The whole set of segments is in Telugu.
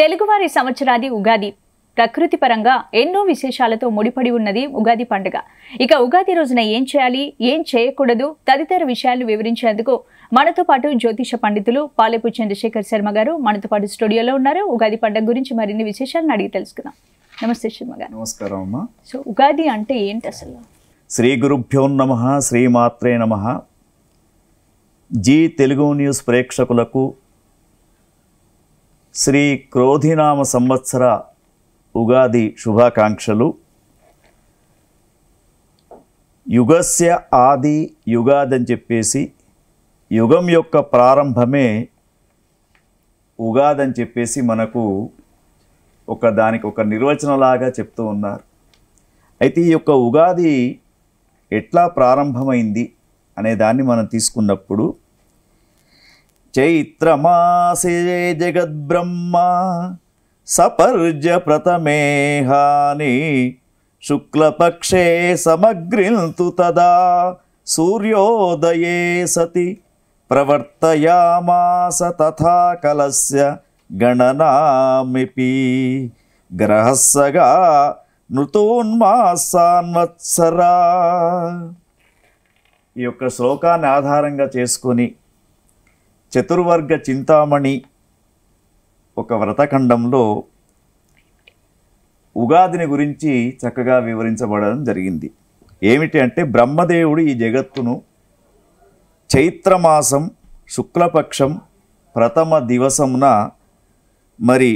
తెలుగువారి సంవత్సరాది ఉగాది ప్రకృతి పరంగా ఎన్నో విశేషాలతో ముడిపడి ఉన్నది ఉగాది పండుగ. ఇక ఉగాది రోజున ఏం చేయాలి, ఏం చేయకూడదు తదితర విషయాలు వివరించేందుకు మనతో పాటు జ్యోతిష పండితులు పాలెపు చంద్రశేఖర్ శర్మ గారు మనతో పాటు స్టూడియోలో ఉన్నారు. ఉగాది పండుగ గురించి మరిన్ని విశేషాలను అడిగి తెలుసుకుందాం. నమస్తే శర్మ గారు. నమస్కారం అమ్మా. సో ఉగాది అంటే ఏంటి అసలు? శ్రీ గురుభ్యో నమః, శ్రీమాత్రే నమః. జీ తెలుగు న్యూస్ ప్రేక్షకులకు శ్రీ క్రోధినామ సంవత్సర ఉగాది శుభాకాంక్షలు. యుగస్య ఆది యుగాది అని చెప్పేసి యుగం యొక్క ప్రారంభమే ఉగాది అని చెప్పేసి మనకు దానికి ఒక నిర్వచనలాగా చెప్తూ ఉన్నారు. అయితే ఈ యొక్క ఉగాది ఎట్లా ప్రారంభమైంది అనే దాన్ని మనం తీసుకున్నప్పుడు చైత్రమాసే జగద్బ్రహ్మ సపర్జ ప్రథమేహాని శుక్లపక్షే సమగ్రింతు తదా సూర్యోదయే సతి ప్రవర్తయామాస తథా కలస్య గణనామిపి గ్రహస్సగా నృతోన్మాసాన్వత్సరా. ఈ యొక్క శ్లోకాన్ని ఆధారంగా చేసుకొని చతుర్వర్గ చింతామణి ఒక వ్రతఖండంలో ఉగాదిని గురించి చక్కగా వివరించబడడం జరిగింది. ఏమిటి అంటే బ్రహ్మదేవుడు ఈ జగత్తును చైత్రమాసం శుక్లపక్షం ప్రథమ దివసమున మరి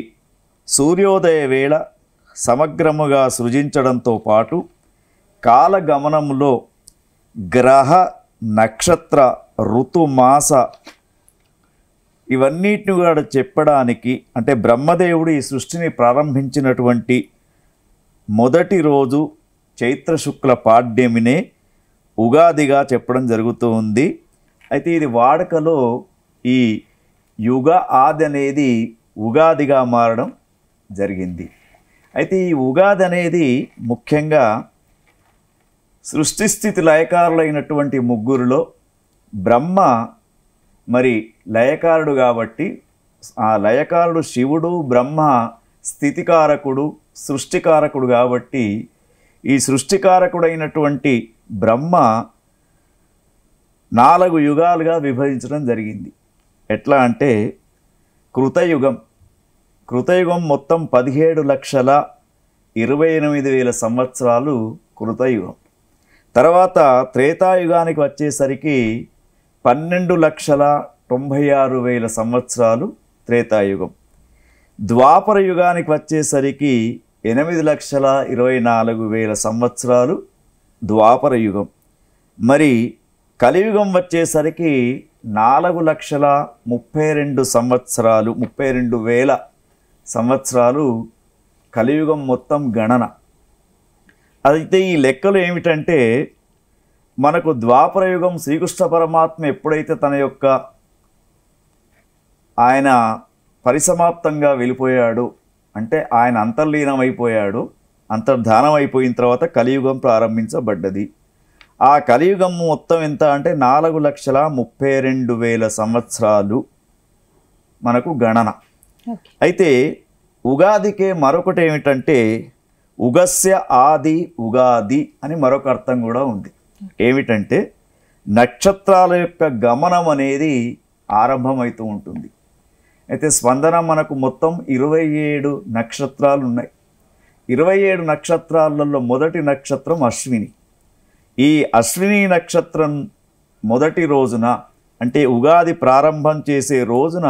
సూర్యోదయ వేళ సమగ్రముగా సృజించడంతో పాటు కాలగమనంలో గ్రహ నక్షత్ర ఋతుమాస ఇవన్నిటిని కూడా చెప్పడానికి, అంటే బ్రహ్మదేవుడు ఈ సృష్టిని ప్రారంభించినటువంటి మొదటి రోజు చైత్రశుక్ల పాడ్యమినే ఉగాదిగా చెప్పడం జరుగుతూ ఉంది. అయితే ఇది వాడుకలో ఈ యుగ ఆది అనేది ఉగాదిగా మారడం జరిగింది. అయితే ఈ ఉగాది అనేది ముఖ్యంగా సృష్టిస్థితి లయకారులైనటువంటి ముగ్గురులో బ్రహ్మ మరి లయకారుడు కాబట్టి ఆ లయకారుడు శివుడు, బ్రహ్మ స్థితికారకుడు, సృష్టికారకుడు కాబట్టి ఈ సృష్టికారకుడైనటువంటి బ్రహ్మ 4 యుగాలుగా విభజించడం జరిగింది. ఎట్లా అంటే కృతయుగం మొత్తం 17,28,000 సంవత్సరాలు కృతయుగం. తర్వాత త్రేతాయుగానికి వచ్చేసరికి 12,96,000 సంవత్సరాలు త్రేతాయుగం. ద్వాపర యుగానికి వచ్చేసరికి 8,24,000 సంవత్సరాలు ద్వాపర యుగం. మరి కలియుగం వచ్చేసరికి 4,32,000 సంవత్సరాలు 32,000 సంవత్సరాలు కలియుగం మొత్తం గణన. అయితే ఈ లెక్కలు ఏమిటంటే మనకు ద్వాపరయుగం శ్రీకృష్ణ పరమాత్మ ఎప్పుడైతే తన యొక్క ఆయన పరిసమాప్తంగా వెళ్ళిపోయాడు, అంటే ఆయన అంతర్లీనమైపోయాడు, అంతర్ధానం అయిపోయిన తర్వాత కలియుగం ప్రారంభించబడ్డది. ఆ కలియుగం మొత్తం ఎంత అంటే 4,32,000 సంవత్సరాలు మనకు గణన. అయితే ఉగాదికే మరొకటి ఏమిటంటే ఉగస్య ఆది ఉగాది అని మరొక అర్థం కూడా ఉంది. ఏమిటంటే నక్షత్రాల యొక్క గమనం అనేది ఆరంభమవుతూ ఉంటుంది. అయితే స్పందన మనకు మొత్తం 27 నక్షత్రాలు ఉన్నాయి. 27 నక్షత్రాలలో మొదటి నక్షత్రం అశ్విని. ఈ అశ్విని నక్షత్రం మొదటి రోజున, అంటే ఉగాది ప్రారంభం చేసే రోజున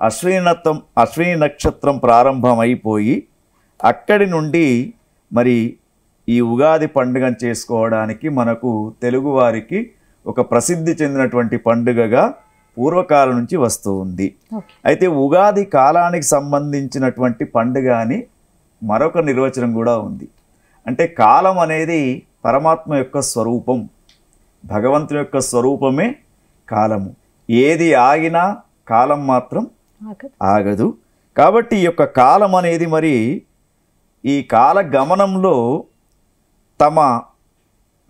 అశ్విని నక్షత్రం ప్రారంభమైపోయి అక్కడి నుండి మరి ఈ ఉగాది పండుగను చేసుకోవడానికి మనకు తెలుగువారికి ఒక ప్రసిద్ధి చెందినటువంటి పండుగగా పూర్వకాలం నుంచి వస్తూ ఉంది. అయితే ఉగాది కాలానికి సంబంధించినటువంటి పండుగ అని మరొక నిర్వచనం కూడా ఉంది. అంటే కాలం అనేది పరమాత్మ యొక్క స్వరూపం, భగవంతుని యొక్క స్వరూపమే కాలము. ఏది ఆగినా కాలం మాత్రం ఆగదు. కాబట్టి ఈ యొక్క కాలం అనేది మరి ఈ కాల గమనంలో తమ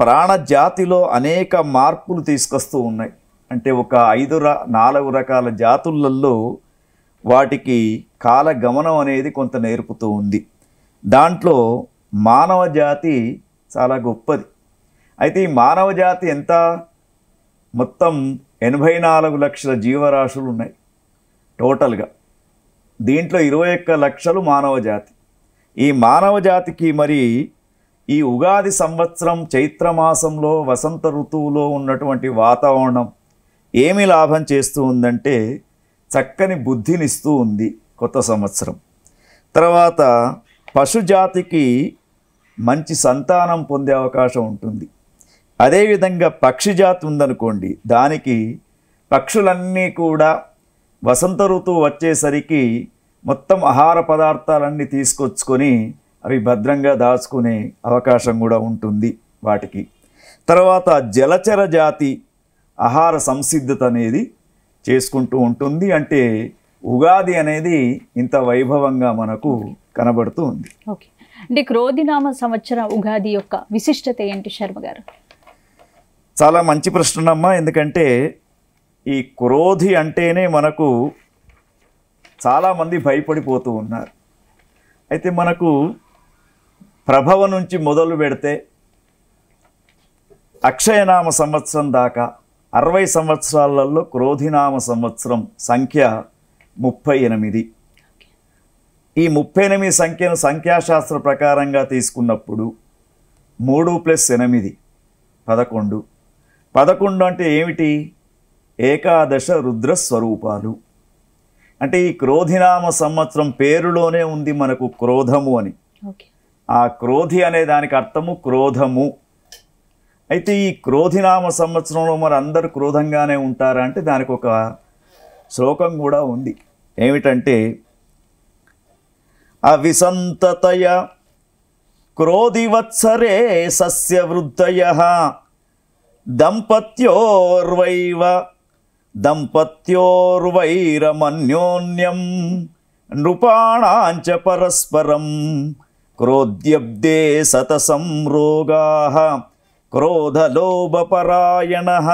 ప్రాణజాతిలో అనేక మార్పులు తీసుకొస్తూ ఉన్నాయి. అంటే ఒక 4 రకాల జాతులలో వాటికి కాలగమనం అనేది కొంత నేర్పుతూ ఉంది. దాంట్లో మానవ జాతి చాలా గొప్పది. అయితే ఈ మానవ జాతి ఎంత? మొత్తం 84 లక్షల జీవరాశులు ఉన్నాయి టోటల్గా. దీంట్లో 21 లక్షలు మానవ జాతి. ఈ మానవ జాతికి మరి ఈ ఉగాది సంవత్సరం చైత్రమాసంలో వసంత ఋతువులో ఉన్నటువంటి వాతావరణం ఏమి లాభం చేస్తూ ఉందంటే చక్కని బుద్ధినిస్తూ ఉంది కొత్త సంవత్సరం. తర్వాత పశుజాతికి మంచి సంతానం పొందే అవకాశం ఉంటుంది. అదేవిధంగా పక్షి జాతి ఉందనుకోండి, దానికి పక్షులన్నీ కూడా వసంత ఋతువు వచ్చేసరికి మొత్తం ఆహార పదార్థాలన్నీ తీసుకొచ్చుకొని అవి భద్రంగా దాచుకునే అవకాశం కూడా ఉంటుంది వాటికి. తర్వాత జలచర జాతి ఆహార సంసిద్ధత అనేది చేసుకుంటూ ఉంటుంది. అంటే ఉగాది అనేది ఇంత వైభవంగా మనకు కనబడుతూ ఉంది. ఓకే, అంటే క్రోధినామ సంవత్సర ఉగాది యొక్క విశిష్టత ఏంటి శర్మ గారు? చాలా మంచి ప్రశ్నమ్మా. ఎందుకంటే ఈ క్రోధి అంటేనే మనకు చాలామంది భయపడిపోతూ ఉన్నారు. అయితే మనకు ప్రభవ నుంచి మొదలు పెడితే అక్షయనామ సంవత్సరం దాకా 60 సంవత్సరాలలో క్రోధినామ సంవత్సరం సంఖ్య 38. ఈ 38 సంఖ్యను సంఖ్యాశాస్త్ర ప్రకారంగా తీసుకున్నప్పుడు 3 + 8 11. 11 అంటే ఏమిటి? ఏకాదశ రుద్ర స్వరూపాలు. అంటే ఈ క్రోధినామ సంవత్సరం పేరులోనే ఉంది మనకు క్రోధము అని. ఆ క్రోధి అనే దానికి అర్థము క్రోధము. అయితే ఈ క్రోధినామ సంవత్సరంలో మరి అందరూ క్రోధంగానే ఉంటారా అంటే దానికి ఒక శ్లోకం కూడా ఉంది. ఏమిటంటే అవిసంతతయ క్రోధివత్సరే సస్యవృద్ధయః దంపత్యోర్వైరమన్యోన్యం నృపాణాంచ పరస్పరం క్రోధ్యబ్దే సతసం రోగాః క్రోధలోభపరాయణః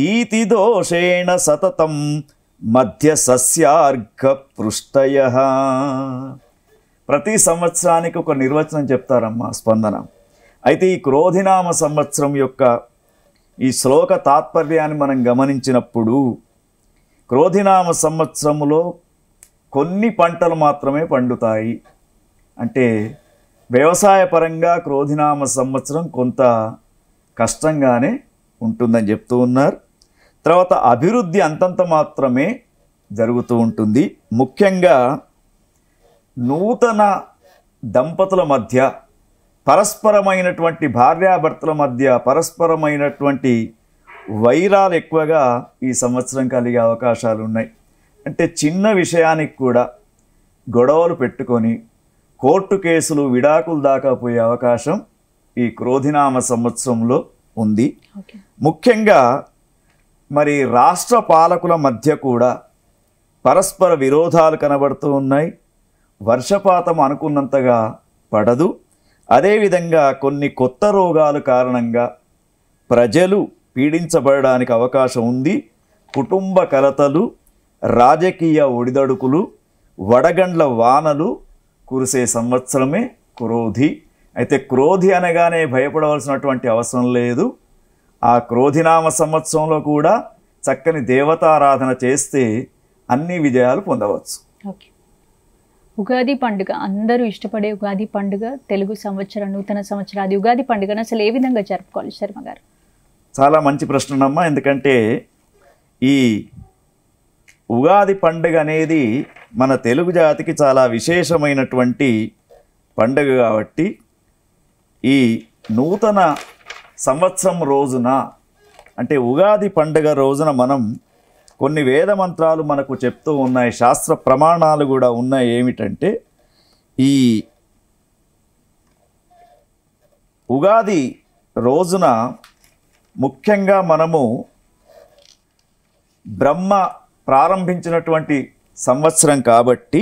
ఈతి దోషేణ సతతం మధ్య సస్యార్ఘ పృష్టయః. ప్రతి సంవత్సరానికి ఒక నిర్వచనం చెప్తారమ్మా స్పందన. అయితే ఈ క్రోధినామ సంవత్సరం యొక్క ఈ శ్లోక తాత్పర్యాన్ని మనం గమనించినప్పుడు క్రోధినామ సంవత్సరములో కొన్ని పంటలు మాత్రమే పండుతాయి. అంటే వ్యవసాయపరంగా క్రోధినామ సంవత్సరం కొంత కష్టంగానే ఉంటుందని చెప్తూ ఉన్నారు. తర్వాత అభివృద్ధి అంతంత మాత్రమే జరుగుతూ ఉంటుంది. ముఖ్యంగా నూతన దంపతుల మధ్య పరస్పరమైనటువంటి భార్యాభర్తల మధ్య పరస్పరమైనటువంటి వైరాలు ఎక్కువగా ఈ సంవత్సరం కలిగే అవకాశాలు ఉన్నాయి. అంటే చిన్న విషయానికి కూడా గొడవలు పెట్టుకొని కోర్టు కేసులు విడాకులు దాకా పోయే అవకాశం ఈ క్రోధినామ సంవత్సరంలో ఉంది. ముఖ్యంగా మరి రాష్ట్ర పాలకుల మధ్య కూడా పరస్పర విరోధాలు కనబడుతూ ఉన్నాయి. వర్షపాతం అనుకున్నంతగా పడదు. అదేవిధంగా కొన్ని కొత్త రోగాల కారణంగా ప్రజలు పీడించబడడానికి అవకాశం ఉంది. కుటుంబ కలతలు, రాజకీయ ఒడిదడుకులు, వడగండ్ల వానలు కురిసే సంవత్సరమే క్రోధి. అయితే క్రోధి అనగానే భయపడవలసినటువంటి అవసరం లేదు. ఆ క్రోధినామ సంవత్సరంలో కూడా చక్కని దేవతారాధన చేస్తే అన్ని విజయాలు పొందవచ్చు. ఓకే, ఉగాది పండుగ అందరూ ఇష్టపడే ఉగాది పండుగ, తెలుగు సంవత్సరం నూతన సంవత్సరాది ఉగాది పండుగను అసలు ఏ విధంగా జరుపుకోవాలి శర్మ గారు? చాలా మంచి ప్రశ్నమ్మా. ఎందుకంటే ఈ ఉగాది పండుగ అనేది మన తెలుగు జాతికి చాలా విశేషమైనటువంటి పండుగ కాబట్టి ఈ నూతన సంవత్సరం రోజున అంటే ఉగాది పండుగ రోజున మనం కొన్ని వేద మంత్రాలు మనకు చెప్తూ ఉన్నాయి, శాస్త్ర ప్రమాణాలు కూడా ఉన్నాయి. ఏమిటంటే ఈ ఉగాది రోజున ముఖ్యంగా మనము బ్రహ్మ ప్రారంభించినటువంటి సంవత్సరం కాబట్టి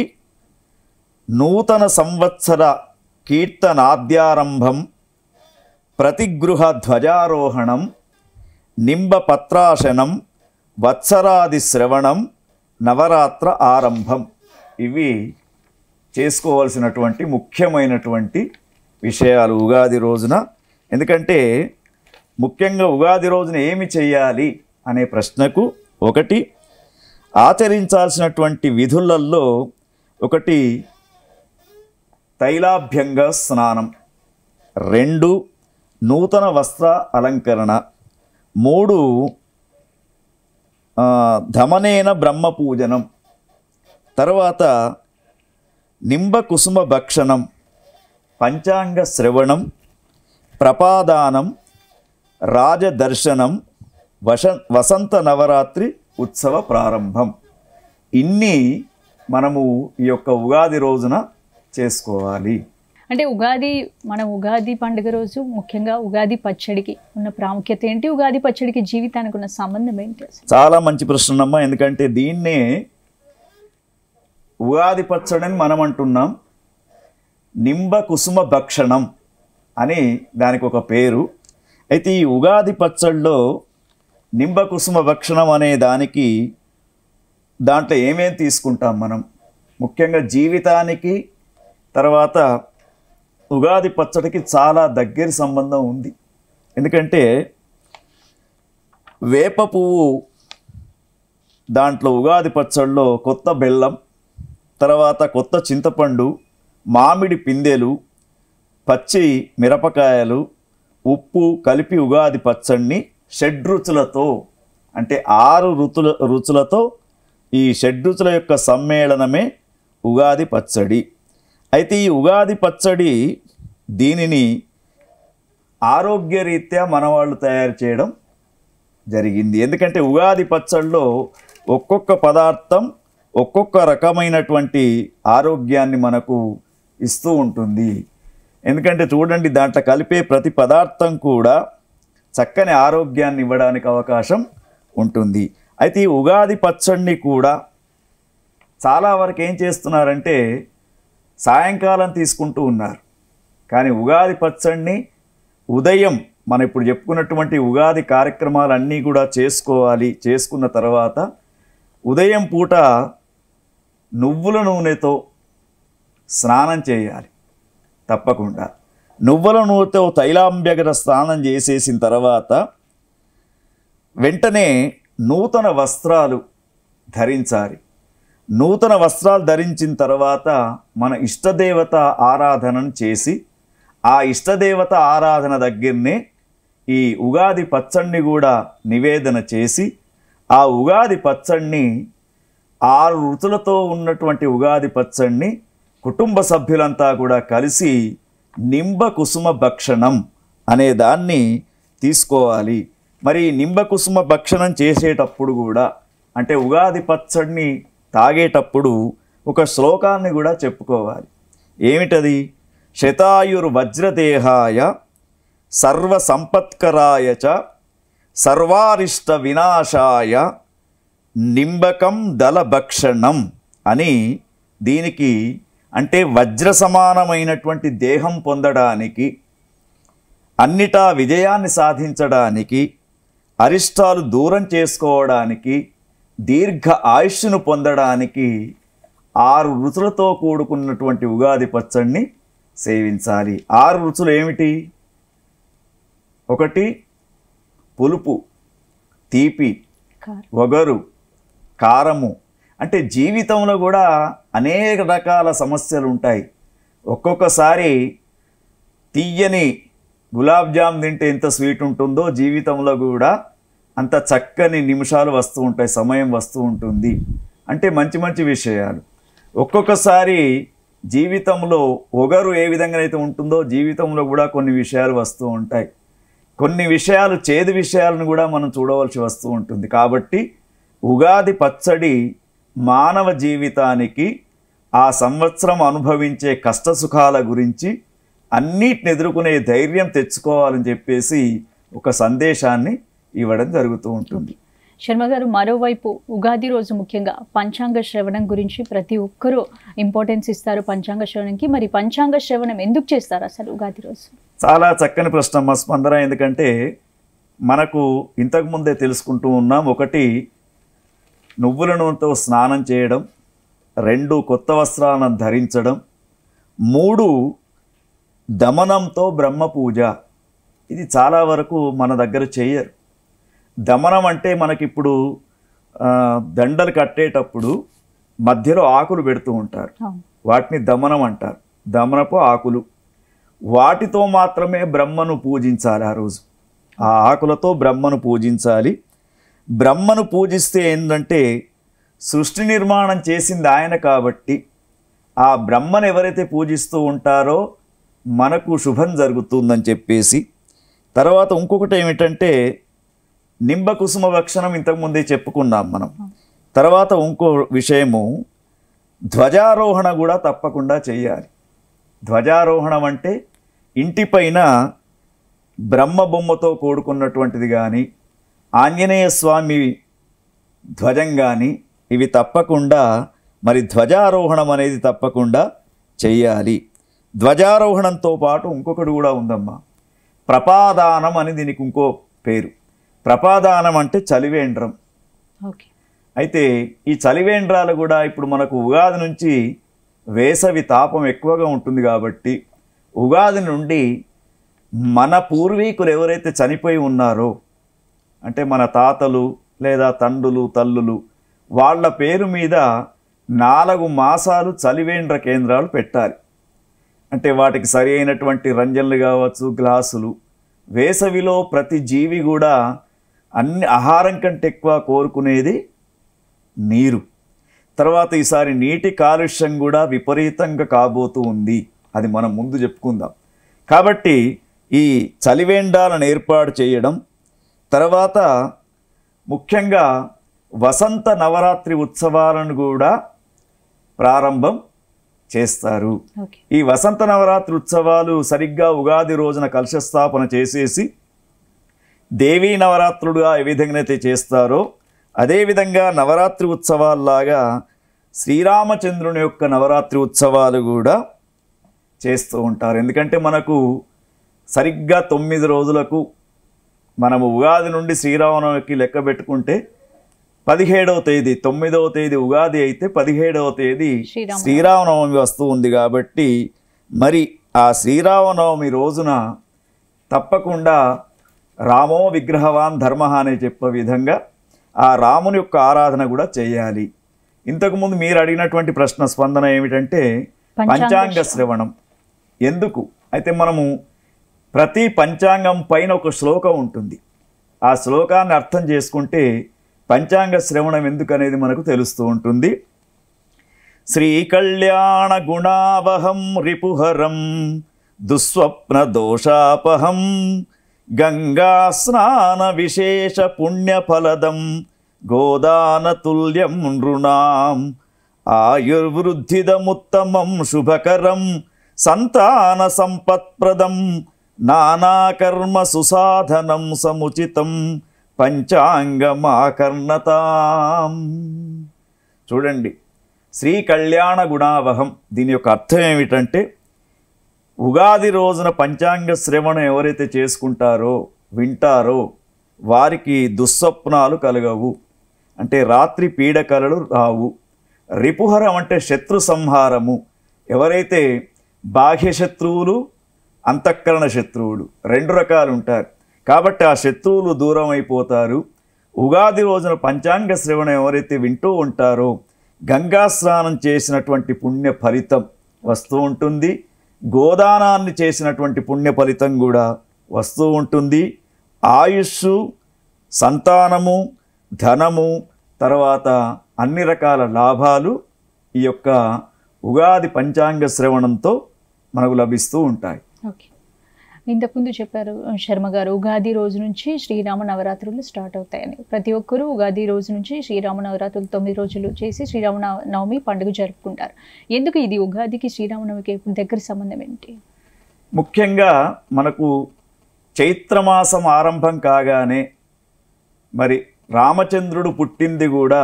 నూతన సంవత్సర కీర్తనాద్యారంభం, ప్రతిగృహ ధ్వజారోహణం, నింబపత్రాశనం, వత్సరాది శ్రవణం, నవరాత్ర ఆరంభం. ఇవి చేసుకోవాల్సినటువంటి ముఖ్యమైనటువంటి విషయాలు ఉగాది రోజున. ఎందుకంటే ముఖ్యంగా ఉగాది రోజున ఏమి చేయాలి అనే ప్రశ్నకు ఒకటి ఆచరించాల్సినటువంటి విధులలో ఒకటి తైలాభ్యంగ స్నానం, 2 నూతన వస్త్ర అలంకరణ, 3 ధమనేన బ్రహ్మ పూజనం, తర్వాత నింబ కుసుమ భక్షణం, పంచాంగ శ్రవణం, ప్రపాదానం, రాజదర్శనం, వసంత నవరాత్రి ఉత్సవ ప్రారంభం. ఇన్ని మనము ఈ యొక్క ఉగాది రోజున చేసుకోవాలి. అంటే మన ఉగాది పండుగ రోజు ముఖ్యంగా ఉగాది పచ్చడికి ఉన్న ప్రాముఖ్యత ఏంటి? ఉగాది పచ్చడికి జీవితానికి ఉన్న సంబంధం ఏంటి? చాలా మంచి ప్రశ్న అమ్మా. ఎందుకంటే దీన్నే ఉగాది పచ్చడిని మనం అంటున్నాం. నింబ కుసుమ భక్షణం అని దానికి ఒక పేరు. అయితే ఈ ఉగాది పచ్చడిలో నింబ కుసుమ భక్షణం అనే దాంట్లో ఏమేమి తీసుకుంటాం మనం? ముఖ్యంగా జీవితానికి తర్వాత ఉగాది పచ్చడికి చాలా దగ్గర సంబంధం ఉంది. ఎందుకంటే వేప పువ్వు దాంట్లో ఉగాది పచ్చడిలో కొత్త బెల్లం, తర్వాత కొత్త చింతపండు, మామిడి పిందెలు, పచ్చి మిరపకాయలు, ఉప్పు కలిపి ఉగాది పచ్చడిని షడ్రుచులతో, అంటే 6 రుచులతో ఈ షడ్రుచుల యొక్క సమ్మేళనమే ఉగాది పచ్చడి. అయితే ఈ ఉగాది పచ్చడి దీనిని ఆరోగ్యరీత్యా మనవాళ్ళు తయారు చేయడం జరిగింది. ఎందుకంటే ఉగాది పచ్చడిలో ఒక్కొక్క పదార్థం ఒక్కొక్క రకమైనటువంటి ఆరోగ్యాన్ని మనకు ఇస్తూ ఉంటుంది. ఎందుకంటే చూడండి, దాంట్లో కలిపే ప్రతి పదార్థం కూడా చక్కని ఆరోగ్యాన్ని ఇవ్వడానికి అవకాశం ఉంటుంది. అయితే ఈ ఉగాది పచ్చడిని కూడా చాలా వరకు ఏం చేస్తున్నారంటే సాయంకాలం తీసుకుంటూ ఉన్నారు. కానీ ఉగాది పచ్చడిని ఉదయం మనం ఇప్పుడు చెప్పుకున్నటువంటి ఉగాది కార్యక్రమాలన్నీ కూడా చేసుకోవాలి. చేసుకున్న తర్వాత ఉదయం పూట నువ్వుల నూనెతో స్నానం చేయాలి. తప్పకుండా నువ్వుల నూనెతో తైలాభ్యంగ స్నానం చేసేసిన తర్వాత వెంటనే నూతన వస్త్రాలు ధరించాలి. నూతన వస్త్రాలు ధరించిన తర్వాత మన ఇష్టదేవత ఆరాధనను చేసి ఆ ఇష్టదేవత ఆరాధన దగ్గరనే ఈ ఉగాది పచ్చడిని కూడా నివేదన చేసి ఆ ఉగాది పచ్చడిని 6 రుచులతో ఉన్నటువంటి ఉగాది పచ్చడిని కుటుంబ సభ్యులంతా కూడా కలిసి నింబ కుసుమ భక్షణం అనే దాన్ని తీసుకోవాలి. మరి నింబ కుసుమ భక్షణం చేసేటప్పుడు కూడా, అంటే ఉగాది పచ్చడిని తాగేటప్పుడు ఒక శ్లోకాన్ని కూడా చెప్పుకోవాలి. ఏమిటది? శతాయుర్వజ్రదేహాయ సర్వ సంపత్కరాయ చ సర్వారిష్ట వినాశాయ నింబకం దళభక్షణం అని. దీనికి అంటే వజ్ర సమానమైనటువంటి దేహం పొందడానికి, అన్నిటా విజయాన్ని సాధించడానికి, అరిష్టాలు దూరం చేసుకోవడానికి, దీర్ఘ ఆయుష్ను పొందడానికి 6 రుచులతో కూడుకున్నటువంటి ఉగాది పచ్చడిని సేవించాలి. 6 రుచులు ఏమిటి? ఒకటి పులుపు, తీపి, వగరు, కారము. అంటే జీవితంలో కూడా అనేక రకాల సమస్యలు ఉంటాయి. ఒక్కొక్కసారి తీయని గులాబ్ జామ్ తింటే ఎంత స్వీట్ ఉంటుందో జీవితంలో కూడా అంత చక్కని నిమిషాలు వస్తూ ఉంటాయి, సమయం వస్తూ ఉంటుంది. అంటే మంచి మంచి విషయాలు. ఒక్కొక్కసారి జీవితంలో ఒగరు ఏ విధంగా అయితే ఉంటుందో జీవితంలో కూడా కొన్ని విషయాలు వస్తూ ఉంటాయి. కొన్ని విషయాలు, చేదు విషయాలను కూడా మనం చూడవలసి వస్తూ ఉంటుంది. కాబట్టి ఉగాది పచ్చడి మానవ జీవితానికి ఆ సంవత్సరం అనుభవించే కష్టసుఖాల గురించి అన్నిటిని ఎదుర్కొనే ధైర్యం తెచ్చుకోవాలని చెప్పేసి ఒక సందేశాన్ని ఇవ్వడం జరుగుతూ ఉంటుంది. శర్మ గారు, మరోవైపు ఉగాది రోజు ముఖ్యంగా పంచాంగ శ్రవణం గురించి ప్రతి ఒక్కరూ ఇంపార్టెన్స్ ఇస్తారు పంచాంగ శ్రవణంకి. మరి పంచాంగ శ్రవణం ఎందుకు చేస్తారు అసలు ఉగాది రోజు? చాలా చక్కని ప్రశ్న మా స్పందన. ఎందుకంటే మనకు ఇంతకుముందే తెలుసుకుంటూ ఉన్నాం. ఒకటి నువ్వుల నూనెతో స్నానం చేయడం, 2 కొత్త వస్త్రాలను ధరించడం, 3 దమనంతో బ్రహ్మ పూజ. ఇది చాలా వరకు మన దగ్గర చేయరు. దమనం అంటే మనకిప్పుడు దండలు కట్టేటప్పుడు మధ్యలో ఆకులు పెడుతూ ఉంటారు, వాటిని దమనం అంటారు. దమనపు ఆకులు, వాటితో మాత్రమే బ్రహ్మను పూజించాలి. ఆ రోజు ఆ ఆకులతో బ్రహ్మను పూజించాలి. బ్రహ్మను పూజిస్తే ఏంటంటే సృష్టి నిర్మాణం చేసింది ఆయన కాబట్టి ఆ బ్రహ్మను ఎవరైతే పూజిస్తూ ఉంటారో మనకు శుభం జరుగుతుందని చెప్పేసి. తర్వాత ఇంకొకటి ఏమిటంటే నింబ కుసుమ భక్షణం ఇంతకుముందే చెప్పుకున్నాం మనం. తర్వాత ఇంకో విషయము, ధ్వజారోహణ కూడా తప్పకుండా చేయాలి. ధ్వజారోహణం అంటే ఇంటిపైన బ్రహ్మ బొమ్మతో కూడుకున్నటువంటిది కానీ, ఆంజనేయ స్వామి ధ్వజం కానీ, ఇవి తప్పకుండా మరి ధ్వజారోహణం అనేది తప్పకుండా చెయ్యాలి. ధ్వజారోహణంతో పాటు ఇంకొకటి కూడా ఉందమ్మా, ప్రపాదానం అని దీనికి ఇంకో పేరు. ప్రపాదానం అంటే చలివేంద్రం. అయితే ఈ చలివేంద్రాలు కూడా ఇప్పుడు మనకు ఉగాది నుంచి వేసవి తాపం ఎక్కువగా ఉంటుంది కాబట్టి ఉగాది నుండి మన పూర్వీకులు ఎవరైతే చనిపోయి ఉన్నారో, అంటే మన తాతలు లేదా తండ్రులు తల్లులు, వాళ్ళ పేరు మీద 4 మాసాలు చలివేంద్ర కేంద్రాలు పెట్టాలి. అంటే వాటికి సరి అయినటువంటి రంజన్లు కావచ్చు, గ్లాసులు. వేసవిలో ప్రతి జీవి కూడా అన్ని ఆహారం కంటే ఎక్కువ కోరుకునేది నీరు. తర్వాత ఈసారి నీటి కాలుష్యం కూడా విపరీతంగా కాబోతూ ఉంది, అది మనం ముందు చెప్పుకుందాం. కాబట్టి ఈ చలివేండాలను ఏర్పాటు చేయడం, తర్వాత ముఖ్యంగా వసంత నవరాత్రి ఉత్సవాలను కూడా ప్రారంభం చేస్తారు. ఈ వసంత నవరాత్రి ఉత్సవాలు సరిగ్గా ఉగాది రోజున కలశస్థాపన చేసేసి దేవీ నవరాత్రులుగా ఏ విధంగానైతే చేస్తారో అదేవిధంగా నవరాత్రి ఉత్సవాల్లాగా శ్రీరామచంద్రుని యొక్క నవరాత్రి ఉత్సవాలు కూడా చేస్తూ ఉంటారు. ఎందుకంటే మనకు సరిగ్గా 9 రోజులకు మనము ఉగాది నుండి శ్రీరామనవమికి లెక్క పెట్టుకుంటే 17వ తేదీ, 9వ తేదీ ఉగాది అయితే 17వ తేదీ శ్రీరామనవమి వస్తూ ఉంది. కాబట్టి మరి ఆ శ్రీరామనవమి రోజున తప్పకుండా రామో విగ్రహవాన్ ధర్మ అనే చెప్పే విధంగా ఆ రాముని యొక్క ఆరాధన కూడా చేయాలి. ఇంతకుముందు మీరు అడిగినటువంటి ప్రశ్న స్పందన ఏమిటంటే పంచాంగ శ్రవణం ఎందుకు? అయితే మనము ప్రతి పంచాంగం పైన ఒక శ్లోకం ఉంటుంది. ఆ శ్లోకాన్ని అర్థం చేసుకుంటే పంచాంగ శ్రవణం ఎందుకు అనేది మనకు తెలుస్తూ ఉంటుంది. శ్రీ కళ్యాణ గుణావహం రిపుహరం దుస్వప్న దోషాపహం గంగా స్నాన విశేష పుణ్యఫలదం గోదాన తుల్యం నృణాం ఆయుర్వృద్ధిదముత్తమం శుభకరం సంతాన సంపత్ప్రదం నానాకర్మ సుసాధనం సముచితం పంచాంగమాకర్ణతాం. చూడండి, శ్రీ కళ్యాణ గుణావహం దీని యొక్క అర్థం ఏమిటంటే ఉగాది రోజున పంచాంగ శ్రవణం ఎవరైతే చేసుకుంటారో వింటారో వారికి దుస్వప్నాలు కలగవు, అంటే రాత్రి పీడకలలు రావు. రిపుహరం అంటే శత్రు సంహారము. ఎవరైతే బాహ్య శత్రువులు అంతఃకరణ శత్రువులు 2 రకాలు ఉంటారు కాబట్టి ఆ శత్రువులు దూరం అయిపోతారు. ఉగాది రోజున పంచాంగ శ్రవణం ఎవరైతే వింటూ ఉంటారో గంగా స్నానం చేసినటువంటి పుణ్య ఫలితం వస్తూ ఉంటుంది, గోదానాన్ని చేసినటువంటి పుణ్య ఫలితం కూడా వస్తూ ఉంటుంది. ఆయుష్షు, సంతానము, ధనము, తర్వాత అన్ని రకాల లాభాలు ఈ యొక్క ఉగాది పంచాంగ శ్రవణంతో మనకు లభిస్తూ ఉంటాయి. ఓకే, ఇంతకుముందు చెప్పారు శర్మ గారు ఉగాది రోజు నుంచి శ్రీరామ నవరాత్రులు స్టార్ట్ అవుతాయని. ప్రతి ఒక్కరూ ఉగాది రోజు నుంచి శ్రీరామ నవరాత్రులు 9 రోజులు చేసి శ్రీరామ నవమి పండుగ జరుపుకుంటారు. ఎందుకు ఇది ఉగాదికి శ్రీరామనవమికి దగ్గర సంబంధం ఏంటి? ముఖ్యంగా మనకు చైత్రమాసం ఆరంభం కాగానే మరి రామచంద్రుడు పుట్టింది కూడా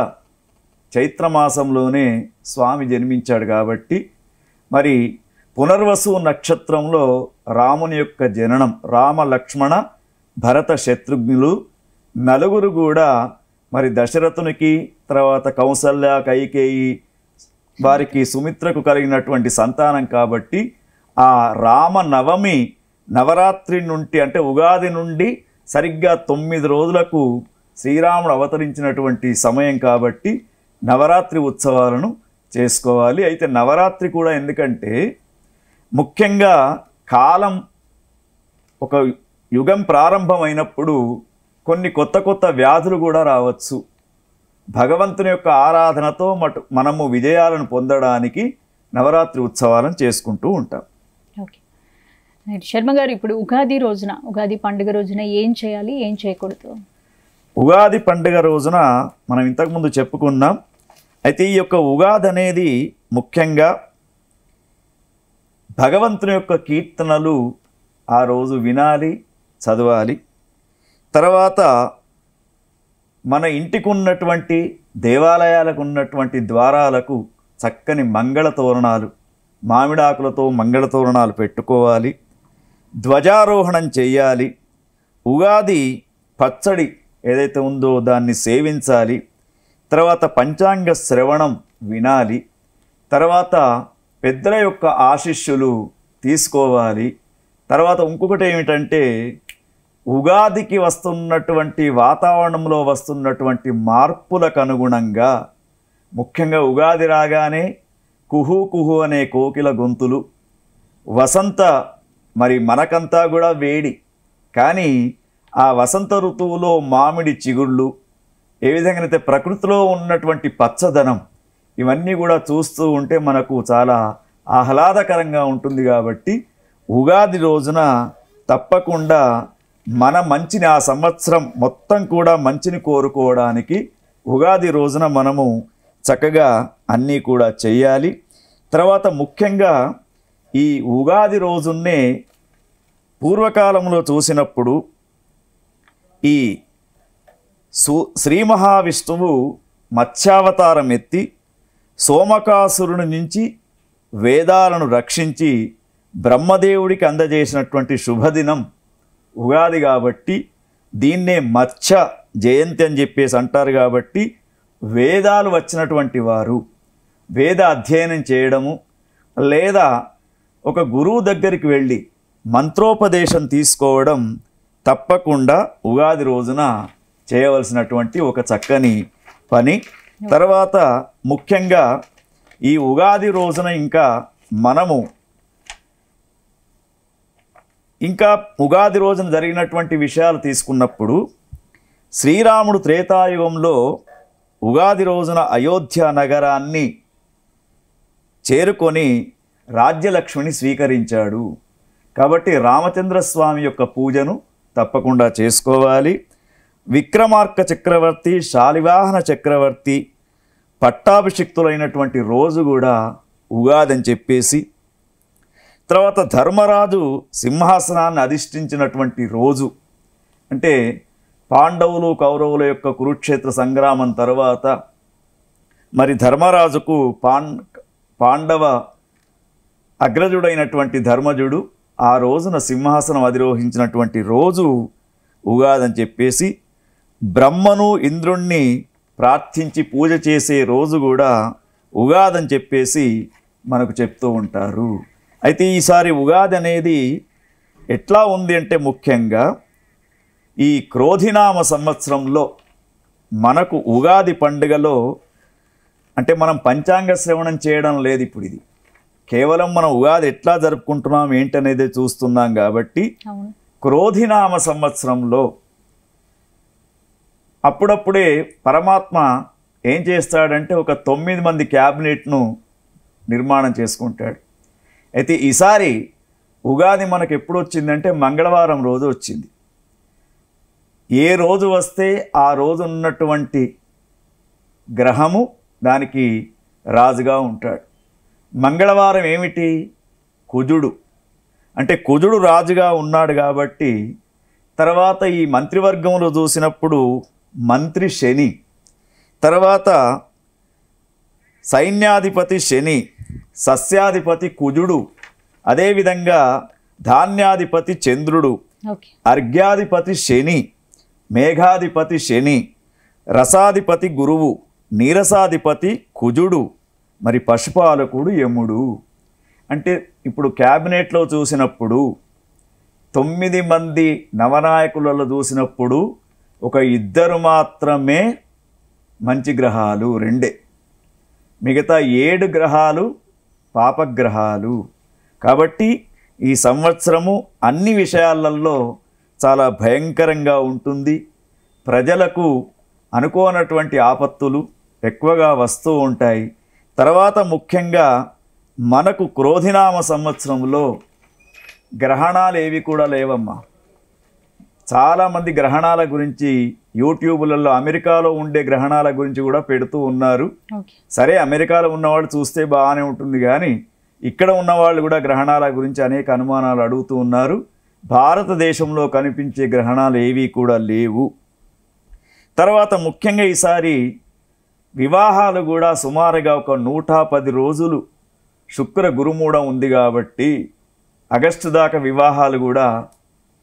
చైత్రమాసంలోనే స్వామి జన్మించాడు కాబట్టి మరి పునర్వసు నక్షత్రంలో రాముని యొక్క జననం, రామ లక్ష్మణ భరత శత్రుఘ్నులు 4 కూడా మరి దశరథునికి, తర్వాత కౌసల్య, కైకేయి వారికి సుమిత్రకు కలిగినటువంటి సంతానం కాబట్టి ఆ రామనవమి నవరాత్రి నుండి అంటే ఉగాది నుండి సరిగ్గా 9 రోజులకు శ్రీరాముడు అవతరించినటువంటి సమయం కాబట్టి నవరాత్రి ఉత్సవాలను చేసుకోవాలి. అయితే నవరాత్రి కూడా ఎందుకంటే ముఖ్యంగా కాలం ఒక యుగం ప్రారంభమైనప్పుడు కొన్ని కొత్త కొత్త వ్యాధులు కూడా రావచ్చు. భగవంతుని యొక్క ఆరాధనతో మనము విజయాలను పొందడానికి నవరాత్రి ఉత్సవాలను చేసుకుంటూ ఉంటాం. ఓకే శర్మ గారు, ఇప్పుడు ఉగాది పండుగ రోజున ఏం చేయాలి, ఏం చేయకూడదు? ఉగాది పండుగ రోజున మనం ఇంతకుముందు చెప్పుకున్నాం. అయితే ఈ యొక్క ఉగాది అనేది ముఖ్యంగా భగవంతుని యొక్క కీర్తనలు ఆ రోజు వినాలి, చదవాలి. తర్వాత మన ఇంటికి ఉన్నటువంటి దేవాలయాలకు ఉన్నటువంటి ద్వారాలకు చక్కని మంగళ తోరణాలు, మామిడాకులతో మంగళ తోరణాలు పెట్టుకోవాలి. ధ్వజారోహణం చేయాలి. ఉగాది పచ్చడి ఏదైతే ఉందో దాన్ని సేవించాలి. తర్వాత పంచాంగ శ్రవణం వినాలి. తర్వాత పెద్దల యొక్క ఆశీస్సులు తీసుకోవాలి. తర్వాత ఇంకొకటి ఏమిటంటే ఉగాదికి వస్తున్నటువంటి వాతావరణంలో వస్తున్నటువంటి మార్పులకు అనుగుణంగా ముఖ్యంగా ఉగాది రాగానే కుహు కుహు అనే కోకిల గొంతులు, వసంత మరి మనకంతా కూడా వేడి, కానీ ఆ వసంత ఋతువులో మామిడి చిగుళ్ళు, ఏ విధంగానైతే ప్రకృతిలో ఉన్నటువంటి పచ్చదనం, ఇవన్నీ కూడా చూస్తూ ఉంటే మనకు చాలా ఆహ్లాదకరంగా ఉంటుంది. కాబట్టి ఉగాది రోజున తప్పకుండా మన మంచిని, ఆ సంవత్సరం మొత్తం కూడా మంచిని కోరుకోవడానికి ఉగాది రోజున మనము చక్కగా అన్నీ కూడా చెయ్యాలి. తర్వాత ముఖ్యంగా ఈ ఉగాది రోజున్నే పూర్వకాలంలో చూసినప్పుడు ఈ శ్రీ మహావిష్ణువు మత్స్యావతారం ఎత్తి సోమకాసురుని నుంచి వేదాలను రక్షించి బ్రహ్మదేవుడికి అందజేసినటువంటి శుభదినం ఉగాది కాబట్టి దీన్నే మత్స్య జయంతి అని చెప్పేసి అంటారు. కాబట్టి వేదాలు వచ్చినటువంటి వారు వేద అధ్యయనం చేయడము, లేదా ఒక గురువు దగ్గరికి వెళ్ళి మంత్రోపదేశం తీసుకోవడం తప్పకుండా ఉగాది రోజున చేయవలసినటువంటి ఒక చక్కని పని. తర్వాత ముఖ్యంగా ఈ ఉగాది రోజున ఇంకా ఉగాది రోజున జరిగినటువంటి విషయాలు తీసుకున్నప్పుడు శ్రీరాముడు త్రేతాయుగంలో ఉగాది రోజున అయోధ్య నగరాన్ని చేరుకొని రాజ్యలక్ష్మిని స్వీకరించాడు. కాబట్టి రామచంద్రస్వామి యొక్క పూజను తప్పకుండా చేసుకోవాలి. విక్రమార్క చక్రవర్తి, శాలివాహన చక్రవర్తి పట్టాభిషిక్తులైనటువంటి రోజు కూడా ఉగాది అని చెప్పేసి, తర్వాత ధర్మరాజు సింహాసనాన్ని అధిష్ఠించినటువంటి రోజు, అంటే పాండవులు కౌరవుల యొక్క కురుక్షేత్ర సంగ్రామం తర్వాత మరి ధర్మరాజుకు పాండవ అగ్రజుడైనటువంటి ధర్మజుడు ఆ రోజున సింహాసనం అధిరోహించినటువంటి రోజు ఉగాది అని చెప్పేసి, బ్రహ్మను ఇంద్రుణ్ణి ప్రార్థించి పూజ చేసే రోజు కూడా ఉగాది అని చెప్పేసి మనకు చెప్తూ ఉంటారు. అయితే ఈసారి ఉగాది అనేది ఎట్లా ఉంది అంటే ముఖ్యంగా ఈ క్రోధినామ సంవత్సరంలో మనకు ఉగాది పండుగలో అంటే మనం పంచాంగ శ్రవణం చేయడం లేదు. ఇప్పుడు ఇది కేవలం మనం ఉగాది ఎట్లా జరుపుకుంటున్నాం ఏంటనేది చూస్తున్నాం. కాబట్టి క్రోధినామ సంవత్సరంలో అప్పుడప్పుడే పరమాత్మ ఏం చేస్తాడంటే ఒక 9 మంది క్యాబినెట్ను నిర్మాణం చేసుకుంటాడు. అయితే ఈసారి ఉగాది మనకు ఎప్పుడు వచ్చిందంటే మంగళవారం రోజు వచ్చింది. ఏ రోజు వస్తే ఆ రోజు ఉన్నటువంటి గ్రహము దానికి రాజుగా ఉంటాడు. మంగళవారం ఏమిటి? కుజుడు. అంటే కుజుడు రాజుగా ఉన్నాడు కాబట్టి తర్వాత ఈ మంత్రివర్గంలో చూసినప్పుడు మంత్రి శని, తర్వాత సైన్యాధిపతి శని, సస్యాధిపతి కుజుడు, అదేవిధంగా ధాన్యాధిపతి చంద్రుడు, అర్ఘ్యాధిపతి శని, మేఘాధిపతి శని, రసాధిపతి గురువు, నీరసాధిపతి కుజుడు, మరి పశుపాలకుడు యముడు. అంటే ఇప్పుడు క్యాబినెట్లో చూసినప్పుడు 9 మంది నవనాయకులలో చూసినప్పుడు ఒక 2 మాత్రమే మంచి గ్రహాలు, 2. మిగతా 7 గ్రహాలు పాపగ్రహాలు. కాబట్టి ఈ సంవత్సరము అన్ని విషయాలలో చాలా భయంకరంగా ఉంటుంది. ప్రజలకు అనుకోనటువంటి ఆపత్తులు ఎక్కువగా వస్తూ ఉంటాయి. తర్వాత ముఖ్యంగా మనకు క్రోధినామ సంవత్సరంలో గ్రహణాలు ఏవి కూడా లేవమ్మా. చాలామంది గ్రహణాల గురించి యూట్యూబ్లలో అమెరికాలో ఉండే గ్రహణాల గురించి కూడా పెడుతూ ఉన్నారు. సరే, అమెరికాలో ఉన్నవాళ్ళు చూస్తే బాగానే ఉంటుంది, కానీ ఇక్కడ ఉన్నవాళ్ళు కూడా గ్రహణాల గురించి అనేక అనుమానాలు అడుగుతూ ఉన్నారు. భారతదేశంలో కనిపించే గ్రహణాలు ఏవి కూడా లేవు. తర్వాత ముఖ్యంగా ఈసారి వివాహాలు కూడా సుమారుగా ఒక 110 రోజులు శుక్ర గురుమూఢం ఉంది కాబట్టి ఆగస్టు దాకా వివాహాలు కూడా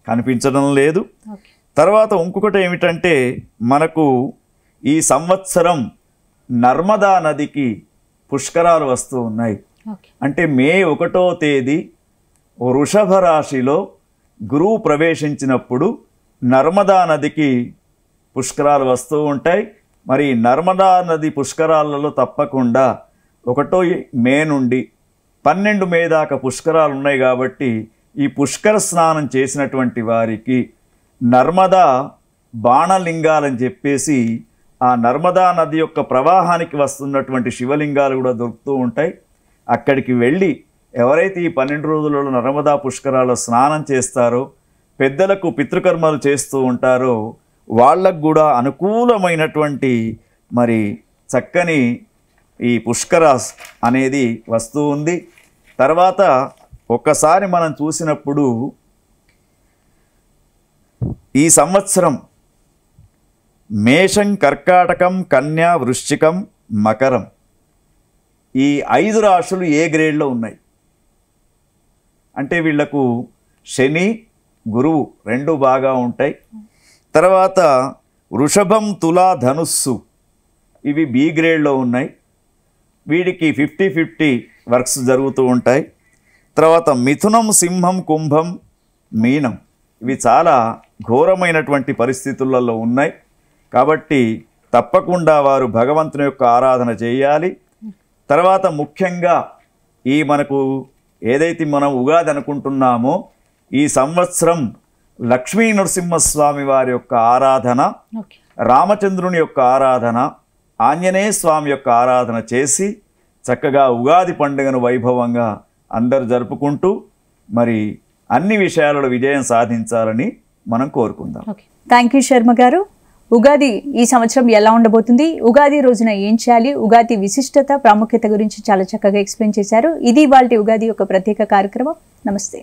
కనిపించడం లేదు. తర్వాత ఇంకొకటి ఏమిటంటే, మనకు ఈ సంవత్సరం నర్మదా నదికి పుష్కరాలు వస్తూ ఉన్నాయి. అంటే మే 1వ తేదీ వృషభ రాశిలో గురువు ప్రవేశించినప్పుడు నర్మదా నదికి పుష్కరాలు వస్తూ ఉంటాయి. మరి నర్మదా నది పుష్కరాలలో తప్పకుండా 1 మే నుండి 12 మే దాకా పుష్కరాలు ఉన్నాయి. కాబట్టి ఈ పుష్కర స్నానం చేసినటువంటి వారికి నర్మదా బాణలింగాలని చెప్పేసి ఆ నర్మదా నది యొక్క ప్రవాహానికి వస్తున్నటువంటి శివలింగాలు కూడా దొరుకుతూ ఉంటాయి. అక్కడికి వెళ్ళి ఎవరైతే ఈ 12 రోజులలో నర్మదా పుష్కరాల్లో స్నానం చేస్తారో, పెద్దలకు పితృకర్మలు చేస్తూ ఉంటారో, వాళ్ళకు కూడా అనుకూలమైనటువంటి మరి చక్కని ఈ పుష్కరాస్ అనేది వస్తూ ఉంది. తర్వాత ఒక్కసారి మనం చూసినప్పుడు ఈ సంవత్సరం మేషం, కర్కాటకం, కన్య, వృశ్చికం, మకరం ఈ 5 రాశులు ఏ గ్రేడ్లో ఉన్నాయి అంటే వీళ్లకు శని, గురువు 2 బాగా ఉంటాయి. తర్వాత వృషభం, తుల, ధనుస్సు ఇవి బి గ్రేడ్లో ఉన్నాయి. వీడికి 50-50 వర్క్స్ జరుగుతూ ఉంటాయి. తర్వాత మిథునం, సింహం, కుంభం, మీనం ఇవి చాలా ఘోరమైనటువంటి పరిస్థితులలో ఉన్నాయి. కాబట్టి తప్పకుండా వారు భగవంతుని యొక్క ఆరాధన చేయాలి. తర్వాత ముఖ్యంగా ఈ మనకు ఏదైతే మనం ఉగాది అనుకుంటున్నామో ఈ సంవత్సరం లక్ష్మీ నరసింహస్వామి వారి యొక్క ఆరాధన, రామచంద్రుని యొక్క ఆరాధన, ఆంజనేయ స్వామి యొక్క ఆరాధన చేసి చక్కగా ఉగాది పండుగను వైభవంగా అందరూ జరుపుకుంటూ మరి అన్ని విషయాలలో విజయం సాధించాలని మనం కోరుకుందాం. థ్యాంక్ యూ శర్మ గారు. ఉగాది ఈ సంవత్సరం ఎలా ఉండబోతుంది, ఉగాది రోజున ఏం చేయాలి, ఉగాది విశిష్టత, ప్రాముఖ్యత గురించి చాలా చక్కగా ఎక్స్ప్లెయిన్ చేశారు. ఇది ఇవాల్టి ఉగాది యొక్క ప్రత్యేక కార్యక్రమం. నమస్తే.